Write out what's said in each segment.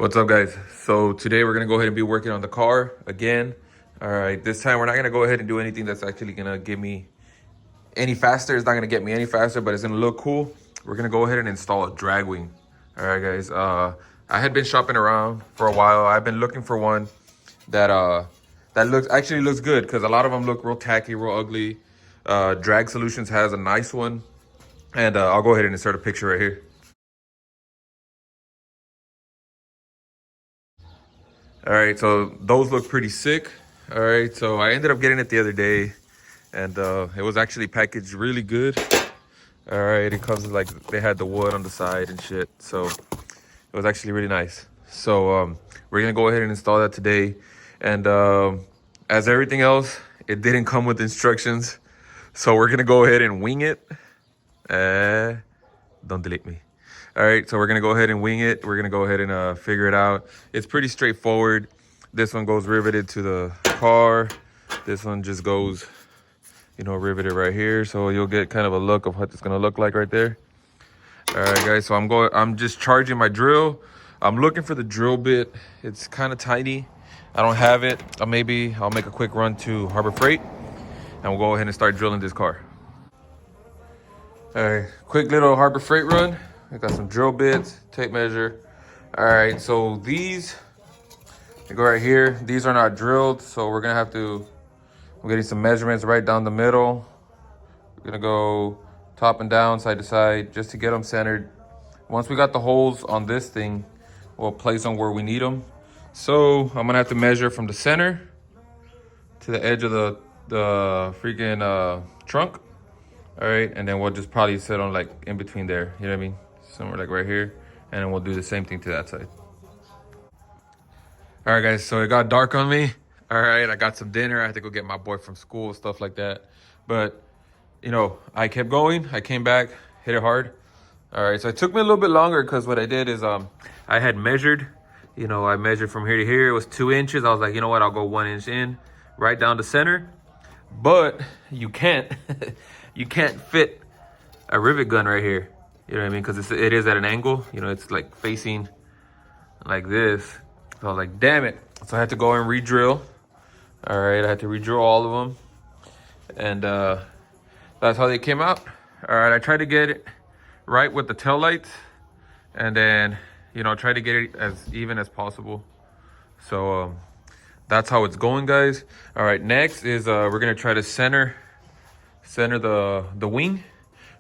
What's up, guys? So today we're gonna go ahead and be working on the car again. All right, this time we're not gonna go ahead and do anything that's actually gonna get me any faster. It's not gonna get me any faster, but it's gonna look cool. We're gonna go ahead and install a drag wing. All right, guys. I had been shopping around for a while. I've been looking for one that that looks good, because a lot of them look real tacky, real ugly. Drag Solutions has a nice one, and I'll go ahead and insert a picture right here. All right, so those look pretty sick. All right, so I ended up getting it the other day, and it was actually packaged really good. All right, it comes with, like, they had the wood on the side and shit, so it was actually really nice. So we're gonna go ahead and install that today, and as everything else, it didn't come with instructions, so we're gonna go ahead and wing it. Don't delete me. All right, so we're gonna go ahead and wing it. We're gonna go ahead and figure it out. It's pretty straightforward. This one goes riveted to the car. This one just goes, riveted right here. So you'll get kind of a look of what it's gonna look like right there. All right, guys, so I'm just charging my drill. I'm looking for the drill bit. It's kind of tiny. I don't have it. Maybe I'll make a quick run to Harbor Freight, and we'll go ahead and start drilling this car. All right, quick little Harbor Freight run. I got some drill bits, tape measure. All right, so they go right here. These are not drilled, so we're getting some measurements right down the middle. We're gonna go top and down, side to side, just to get them centered. Once we got the holes on this thing, we'll place them where we need them. So I'm gonna have to measure from the center to the edge of the freaking trunk. All right, and then we'll just probably sit on, like, in between there, you know what I mean? Somewhere like right here, and then we'll do the same thing to that side. All right, guys, so it got dark on me. All right, I got some dinner. I had to go get my boy from school, stuff like that. But, I kept going. I came back, hit it hard. All right, so it took me a little bit longer, because what I did is I had measured. I measured from here to here. It was 2 inches. I was like, you know what? I'll go 1 inch in, right down the center. But you can't, you can't fit a rivet gun right here. You know what I mean? Because it is at an angle. It's like facing like this. So I was like, damn it. So I had to go and re-drill. All right, I had to re-drill all of them. And that's how they came out. All right, I tried to get it right with the tail lights. And then, try to get it as even as possible. So that's how it's going, guys. All right, next is we're going to try to center the wing.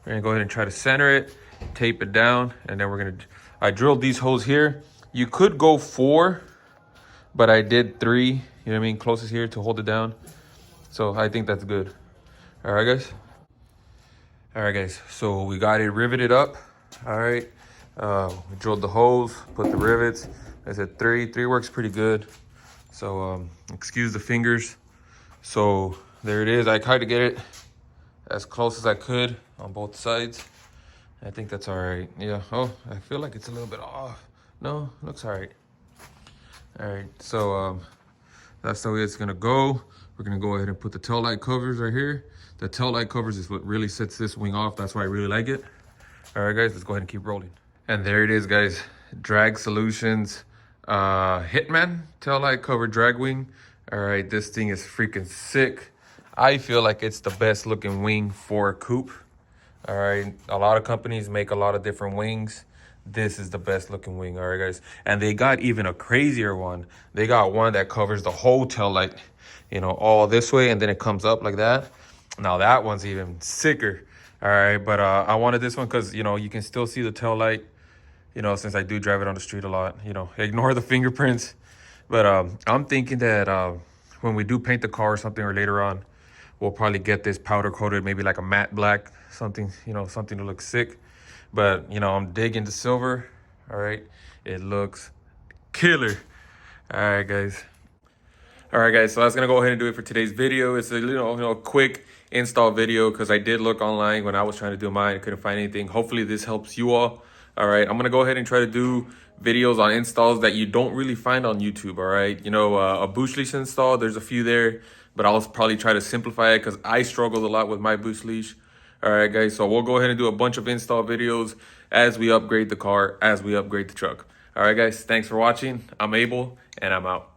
We're gonna go ahead and try to center it, tape it down, and then I drilled these holes here. You could go 4, but I did 3, you know what I mean, closest here to hold it down. So I think that's good. All right, guys. All right, guys, so we got it riveted up. All right, we drilled the holes, put the rivets. I said 3 works pretty good. So excuse the fingers. So there it is. I tried to get it as close as I could on both sides. I think that's all right. Yeah. Oh, I feel like it's a little bit off. No, looks all right. All right. So that's the way it's gonna go. We're gonna go ahead and put the tail light covers right here. The tail light covers is what really sets this wing off. That's why I really like it. All right, guys, let's go ahead and keep rolling. And there it is, guys. Drag Solutions Hitman tail light cover drag wing. All right, this thing is freaking sick. I feel like it's the best looking wing for a coupe. All right, a lot of companies make a lot of different wings. This is the best looking wing. All right, guys, and they got even a crazier one. They got one that covers the whole tail light, all this way, and then it comes up like that. Now that one's even sicker. All right, but I wanted this one because you can still see the tail light, since I do drive it on the street a lot. Ignore the fingerprints. But I'm thinking that when we do paint the car or something, or later on, we'll probably get this powder coated, maybe like a matte black, something, something to look sick. But, I'm digging the silver. All right, it looks killer. All right, guys. All right, guys, so that's gonna go ahead and do it for today's video. It's a quick install video, because I did look online when I was trying to do mine. I couldn't find anything. Hopefully this helps you all. All right, I'm gonna go ahead and try to do videos on installs that you don't really find on YouTube. All right, a bush leash install, there's a few there, but I'll probably try to simplify it because I struggled a lot with my bush leash. All right, guys, so we'll go ahead and do a bunch of install videos as we upgrade the car, as we upgrade the truck. All right, guys, thanks for watching. I'm Abel, and I'm out.